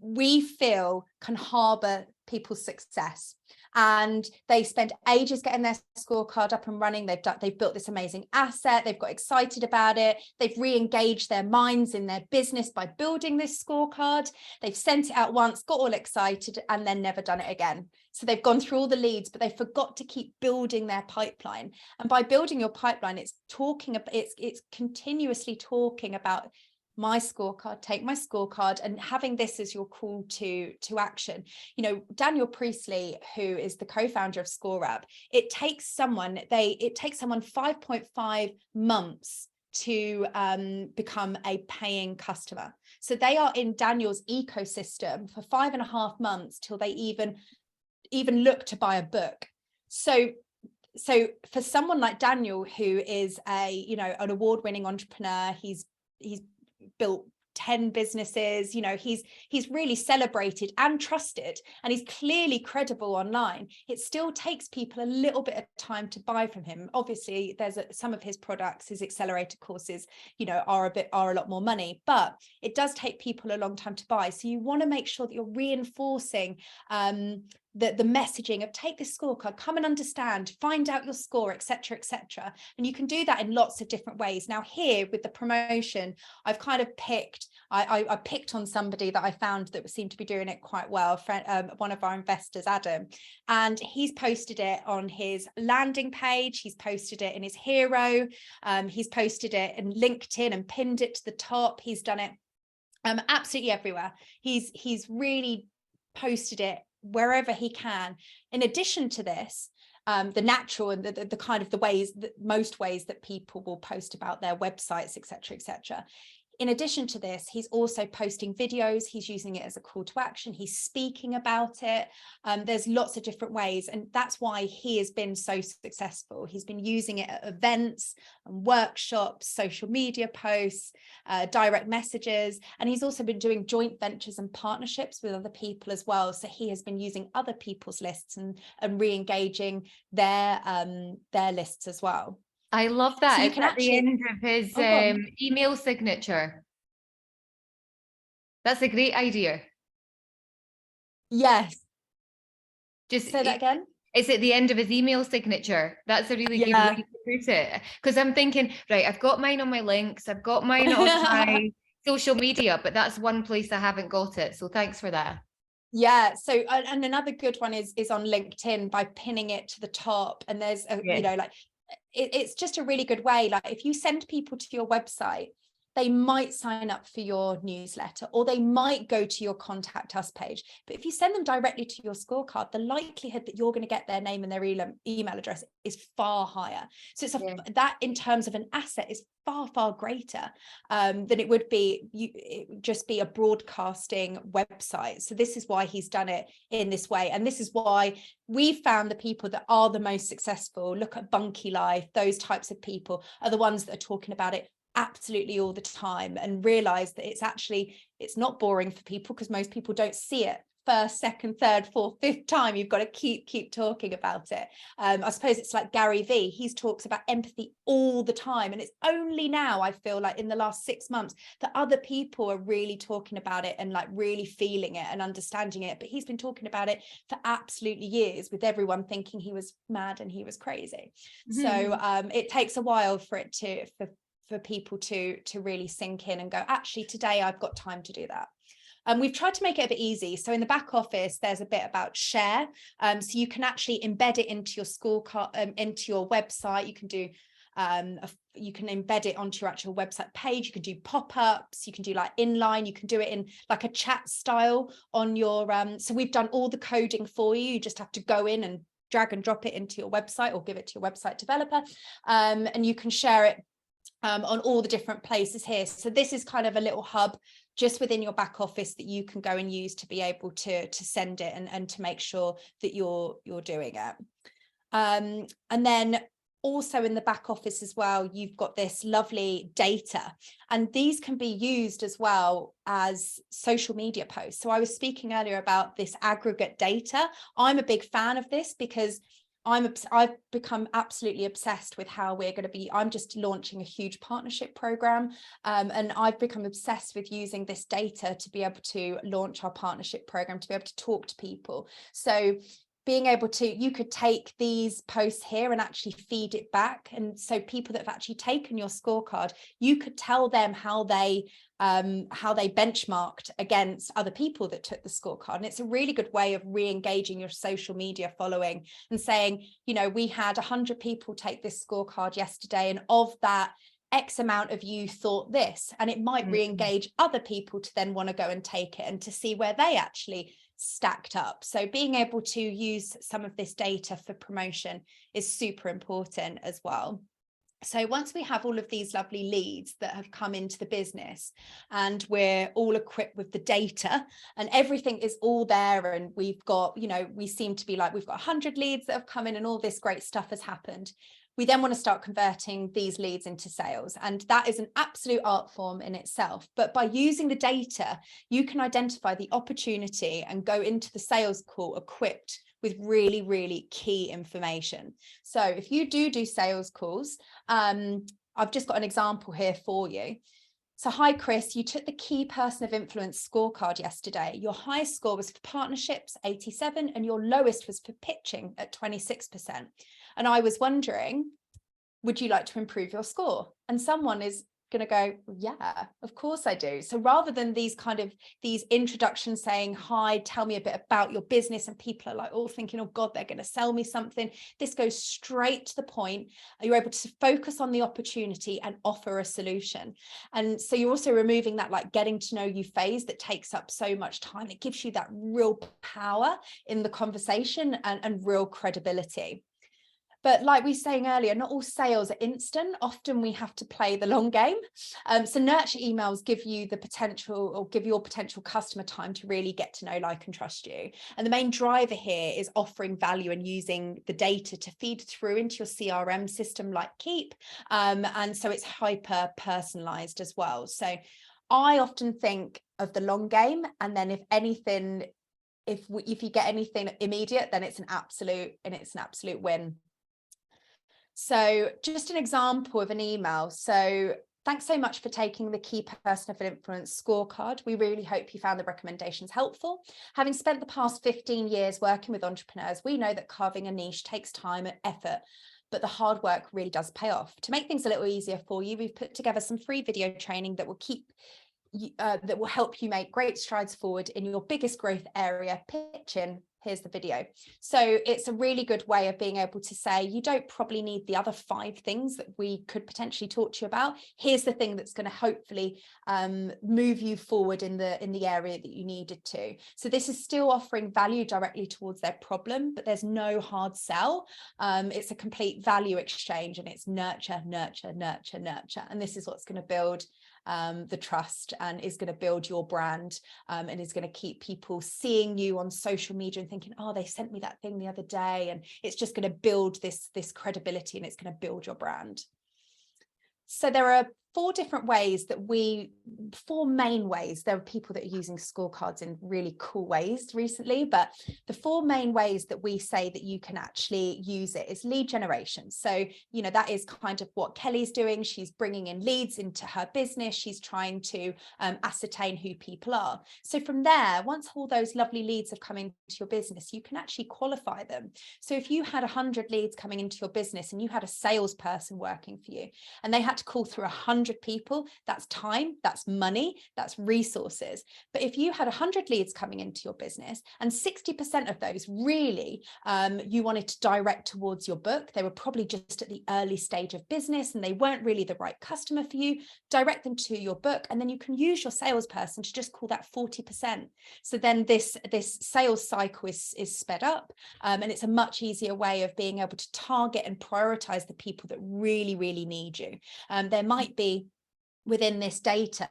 we feel can harbour people's success, and they spend ages getting their scorecard up and running. They've built this amazing asset, they've got excited about it, they've re-engaged their minds in their business by building this scorecard, they've sent it out once, got all excited, and then never done it again. So they've gone through all the leads, but they forgot to keep building their pipeline. And by building your pipeline, it's continuously talking about my scorecard, take my scorecard, and having this as your call to action. You know, Daniel Priestley, who is the co-founder of ScoreUp, it takes someone 5.5 months to become a paying customer. So they are in Daniel's ecosystem for 5.5 months till they even look to buy a book. So for someone like Daniel, who is an award-winning entrepreneur, he's built 10 businesses, you know, he's really celebrated and trusted, and he's clearly credible online. It still takes people a little bit of time to buy from him. Obviously there's some of his products, his accelerator courses, you know, are a lot more money, but it does take people a long time to buy. So you want to make sure that you're reinforcing the messaging of take this scorecard, come and understand, find out your score, etc., etc. And you can do that in lots of different ways. Now here with the promotion, I've kind of picked on somebody that I found that seemed to be doing it quite well, one of our investors, Adam, and he's posted it on his landing page, he's posted it in his hero, he's posted it in LinkedIn and pinned it to the top. He's done it absolutely everywhere. He's really posted it wherever he can. In addition to this, the natural and the kind of the ways that most ways that people will post about their websites, etc., etc. In addition to this, he's also posting videos, he's using it as a call to action, he's speaking about it. There's lots of different ways, and that's why he has been so successful. He's been using it at events and workshops, social media posts, direct messages, and he's also been doing joint ventures and partnerships with other people as well. So he has been using other people's lists and re-engaging their lists as well. I love that. So you it's can at actually, the end of his email signature. That's a great idea. Yes. Just say that again. It's at the end of his email signature. That's a really good way to put it. Because I'm thinking, right, I've got mine on my links, I've got mine on my social media, but that's one place I haven't got it. So thanks for that. Yeah. So, and another good one is on LinkedIn by pinning it to the top. And there's you know, like it's just a really good way. Like if you send people to your website, they might sign up for your newsletter, or they might go to your contact us page. But if you send them directly to your scorecard, the likelihood that you're going to get their name and their email address is far higher. So it's that in terms of an asset is far, far greater than it would be it would just be a broadcasting website. So this is why he's done it in this way. And this is why we found the people that are the most successful. Look at Bunky Life, those types of people are the ones that are talking about it absolutely all the time, and realize that it's not boring for people, because most people don't see it first, second, third, fourth, fifth time, you've got to keep talking about it. I suppose it's like Gary V. He talks about empathy all the time, and it's only now, I feel like in the last 6 months, that other people are really talking about it and like really feeling it and understanding it. But he's been talking about it for absolutely years, with everyone thinking he was mad and he was crazy. So it takes a while for it to for people to really sink in and go, actually today I've got time to do that. We've tried to make it a bit easy. So in the back office, there's a bit about share. So you can actually embed it into your scorecard, into your website. You can do, you can embed it onto your actual website page. You can do pop-ups. You can do like inline. You can do it in like a chat style on your, so we've done all the coding for you. You just have to go in and drag and drop it into your website or give it to your website developer. And you can share it on all the different places here. So this is kind of a little hub just within your back office that you can go and use to be able to send it and to make sure that you're doing it. And then also in the back office as well, you've got this lovely data, and these can be used as well as social media posts. So I was speaking earlier about this aggregate data. I'm a big fan of this because I've become absolutely obsessed with how we're going to be. I'm just launching a huge partnership program, and I've become obsessed with using this data to be able to launch our partnership program, to be able to talk to people. So being able to, you could take these posts here and actually feed it back. And so people that have actually taken your scorecard, you could tell them how they benchmarked against other people that took the scorecard. And it's a really good way of re-engaging your social media following and saying, you know, we had 100 people take this scorecard yesterday, and of that, X amount of you thought this, and it might re-engage other people to then want to go and take it and to see where they actually stacked up. So being able to use some of this data for promotion is super important as well. So once we have all of these lovely leads that have come into the business, and we're all equipped with the data and everything is all there, and we've got, you know, we seem to be like, we've got 100 leads that have come in and all this great stuff has happened. We then want to start converting these leads into sales. And that is an absolute art form in itself. But by using the data, you can identify the opportunity and go into the sales call equipped with really, really key information. So if you do sales calls, I've just got an example here for you. So hi, Chris, you took the key person of influence scorecard yesterday. Your highest score was for partnerships, 87, and your lowest was for pitching at 26%. And I was wondering, would you like to improve your score? And someone is going to go, yeah, of course I do. So rather than these introductions saying, hi, tell me a bit about your business, and people are like all thinking, oh God, they're going to sell me something. This goes straight to the point. You're able to focus on the opportunity and offer a solution. And so you're also removing that like getting to know you phase that takes up so much time. It gives you that real power in the conversation and real credibility. But like we were saying earlier, not all sales are instant. Often we have to play the long game. So nurture emails give you the potential, or give your potential customer time to really get to know, like, and trust you. And the main driver here is offering value and using the data to feed through into your CRM system like Keep. And so it's hyper personalized as well. So I often think of the long game, and then if anything, if you get anything immediate, then it's an absolute win. So just an example of an email. So thanks so much for taking the key person of influence scorecard. We really hope you found the recommendations helpful. Having spent the past 15 years working with entrepreneurs, we know that carving a niche takes time and effort, but the hard work really does pay off. To make things a little easier for you, we've put together some free video training that will help you make great strides forward in your biggest growth area, pitching. Here's the video. So it's a really good way of being able to say, you don't probably need the other 5 things that we could potentially talk to you about. Here's the thing that's going to hopefully move you forward in the area that you needed to. So this is still offering value directly towards their problem, but there's no hard sell. It's a complete value exchange, and it's nurture, nurture, nurture, nurture. And this is what's going to build the trust, and is going to build your brand, and is going to keep people seeing you on social media and thinking, oh, they sent me that thing the other day. And it's just going to build this credibility, and it's going to build your brand. So there are four main ways. There are people that are using scorecards in really cool ways recently, but the four main ways that we say that you can actually use it is lead generation. So, you know, that is kind of what Kelly's doing. She's bringing in leads into her business. She's trying to ascertain who people are. So from there, once all those lovely leads have come into your business, you can actually qualify them. So if you had 100 leads coming into your business and you had a salesperson working for you and they had to call through 100 people, that's time, that's money, that's resources. But if you had 100 leads coming into your business and 60% of those really you wanted to direct towards your book, they were probably just at the early stage of business and they weren't really the right customer for you, direct them to your book, and then you can use your salesperson to just call that 40%. So then this sales cycle is sped up, and it's a much easier way of being able to target and prioritize the people that really, really need you. There might be within this data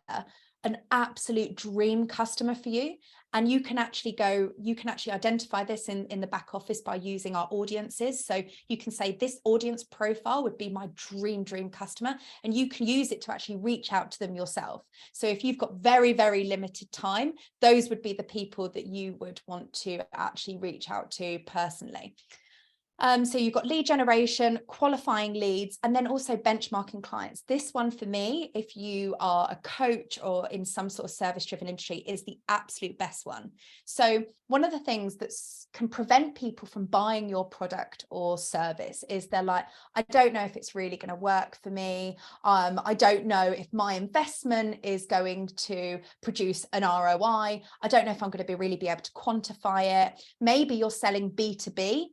an absolute dream customer for you, and you can actually identify this in the back office by using our audiences. So you can say this audience profile would be my dream customer, and you can use it to actually reach out to them yourself. So if you've got very, very limited time, those would be the people that you would want to actually reach out to personally. So you've got lead generation, qualifying leads, and then also benchmarking clients. This one for me, if you are a coach or in some sort of service-driven industry, is the absolute best one. So one of the things that can prevent people from buying your product or service is they're like, I don't know if it's really going to work for me. I don't know if my investment is going to produce an ROI. I don't know if I'm going to really be able to quantify it. Maybe you're selling B2B.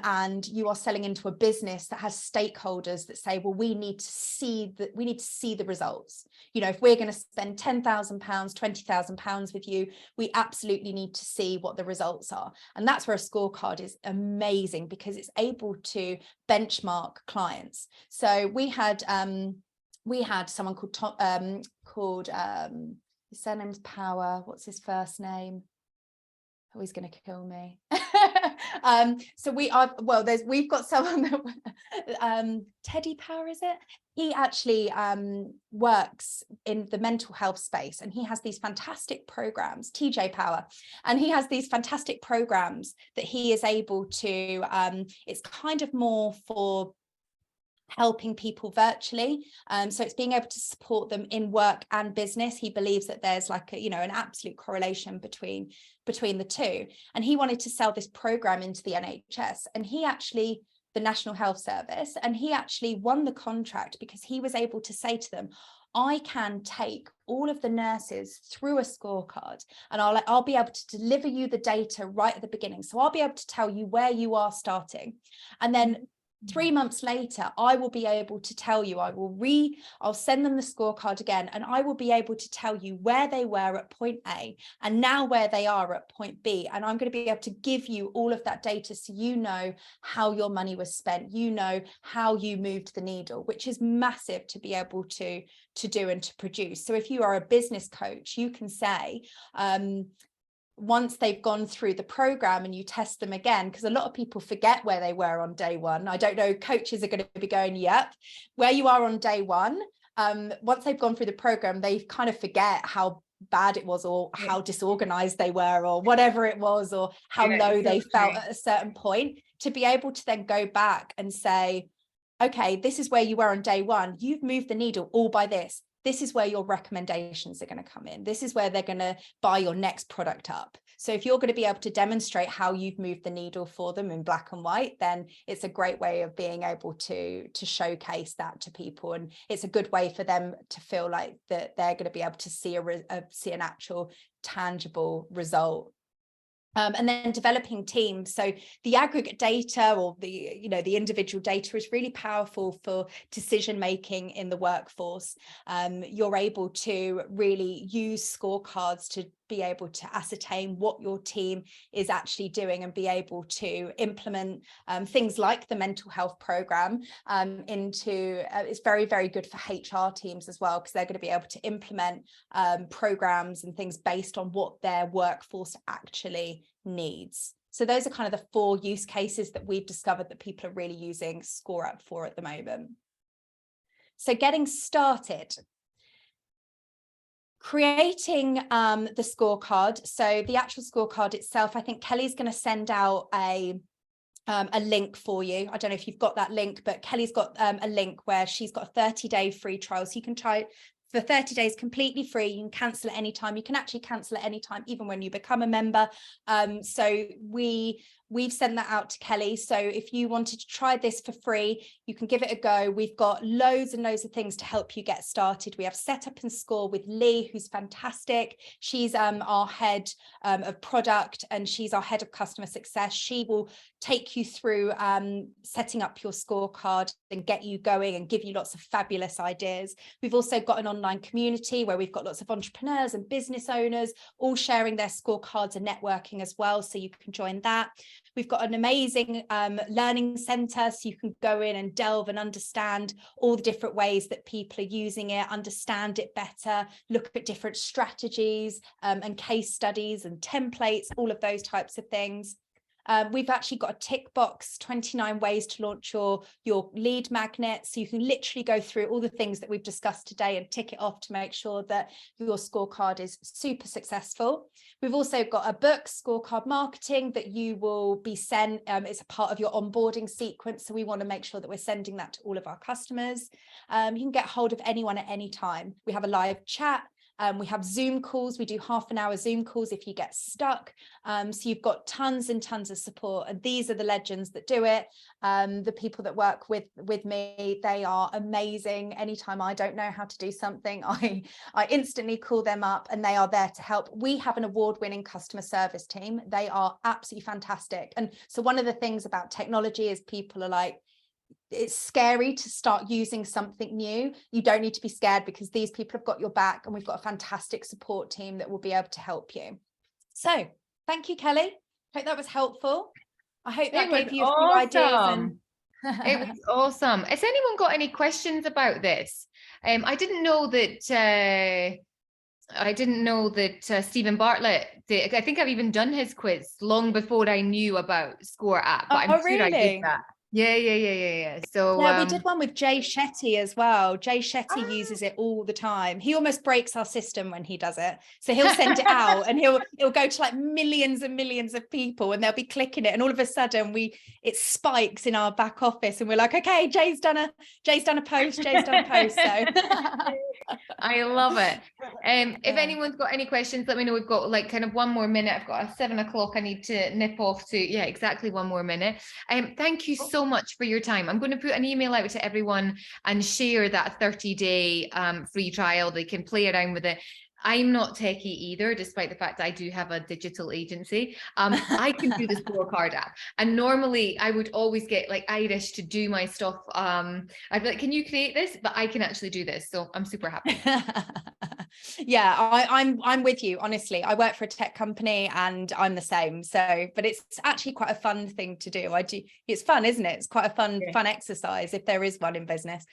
And you are selling into a business that has stakeholders that say, well, we need to see the results. You know, if we're going to spend £10,000, £20,000 with you, we absolutely need to see what the results are. And that's where a scorecard is amazing, because it's able to benchmark clients. So we had someone called his surname's Power. What's his first name? Oh, he's going to kill me. So we've got someone that Teddy Power, is it? He actually works in the mental health space, and he has these fantastic programs, TJ Power, and he has these fantastic programs that he is able to, it's kind of more for helping people virtually. So it's being able to support them in work and business. He believes that there's like an absolute correlation between the two. And he wanted to sell this program into the NHS, and the National Health Service, and he actually won the contract because he was able to say to them, I can take all of the nurses through a scorecard, and I'll be able to deliver you the data right at the beginning. So I'll be able to tell you where you are starting. And then 3 months later, I will be able to tell you, I'll send them the scorecard again, and I will be able to tell you where they were at point A and now where they are at point B. And I'm going to be able to give you all of that data so you know how your money was spent, you know how you moved the needle, which is massive to be able to do and to produce. So if you are a business coach, you can say, once they've gone through the program and you test them again, because a lot of people forget where they were on day one. I don't know, coaches are going to be going, yep, where you are on day one. Once they've gone through the program, they kind of forget how bad it was, or how disorganized they were, or whatever it was, or how low they felt at a certain point, to be able to then go back and say, okay, this is where you were on day one. You've moved the needle all by this. This is where your recommendations are going to come in. This is where they're going to buy your next product up. So if you're going to be able to demonstrate how you've moved the needle for them in black and white, then it's a great way of being able to showcase that to people. And it's a good way for them to feel like that they're going to be able to see an actual tangible result. And then developing teams. So the aggregate data, or the individual data, is really powerful for decision making in the workforce. You're able to really use scorecards to be able to ascertain what your team is actually doing, and be able to implement things like the mental health program it's very, very good for HR teams as well, because they're going to be able to implement programs and things based on what their workforce actually needs. So those are kind of the 4 use cases that we've discovered that people are really using ScoreUp for at the moment. So getting started. Creating the scorecard. So the actual scorecard itself, I think Kelly's going to send out a link for you. I don't know if you've got that link, but Kelly's got a link where she's got a 30-day free trial. So you can try for 30 days completely free. You can cancel at any time. You can actually cancel at any time, even when you become a member. So we've sent that out to Kelly. So if you wanted to try this for free, you can give it a go. We've got loads and loads of things to help you get started. We have Set Up and Score with Lee, who's fantastic. She's our head of product, and she's our head of customer success. She will take you through setting up your scorecard and get you going and give you lots of fabulous ideas. We've also got an online community where we've got lots of entrepreneurs and business owners all sharing their scorecards and networking as well. So you can join that. We've got an amazing learning center, so you can go in and delve and understand all the different ways that people are using it, understand it better, look at different strategies and case studies and templates, all of those types of things. We've actually got a tick box, 29 ways to launch your lead magnet. So you can literally go through all the things that we've discussed today and tick it off to make sure that your scorecard is super successful. We've also got a book, Scorecard Marketing, that you will be sent. It's a part of your onboarding sequence. So we want to make sure that we're sending that to all of our customers. You can get hold of anyone at any time. We have a live chat. We have Zoom calls. We do half-an-hour Zoom calls if you get stuck. So you've got tons and tons of support. And these are the legends that do it. The people that work with me, they are amazing. Anytime I don't know how to do something, I instantly call them up and they are there to help. We have an award-winning customer service team. They are absolutely fantastic. And so one of the things about technology is people are like, it's scary to start using something new. You don't need to be scared, because these people have got your back, and we've got a fantastic support team that will be able to help you. So thank you, Kelly. Hope that was helpful. I hope that gave you a few ideas. It was awesome. Has anyone got any questions about this? I didn't know that Stephen Bartlett did. I think I've even done his quiz long before I knew about Score app, but I'm sure I did that. Yeah. So yeah, we did one with Jay Shetty as well. Jay Shetty uses it all the time. He almost breaks our system when he does it. So he'll send it out and he'll go to like millions and millions of people, and they'll be clicking it, and all of a sudden it spikes in our back office, and we're like, okay, Jay's done a post. So I love it. If anyone's got any questions, let me know. We've got like kind of one more minute. I've got a 7 o'clock I need to nip off to. Yeah, exactly 1 more minute. Thank you so much for your time. I'm going to put an email out to everyone and share that 30-day free trial. They can play around with it. I'm not techie either, despite the fact that I do have a digital agency. I can do the scorecard app. And normally I would always get like Irish to do my stuff. I'd be like, can you create this? But I can actually do this. So I'm super happy. Yeah, I'm with you. Honestly, I work for a tech company and I'm the same. So, but it's actually quite a fun thing to do. It's fun, isn't it? It's quite a fun exercise if there is one in business.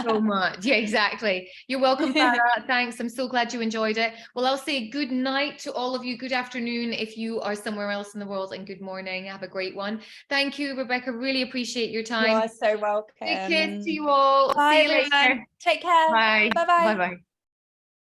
So much. Yeah, exactly. You're welcome, Farah. Thanks. I'm so glad you enjoyed it. Well, I'll say good night to all of you. Good afternoon if you are somewhere else in the world, and good morning. Have a great one. Thank you, Rebecca. Really appreciate your time. You are so welcome. Big kiss to you all. Bye, See you later. Take care. Bye. Bye-bye. Bye-bye.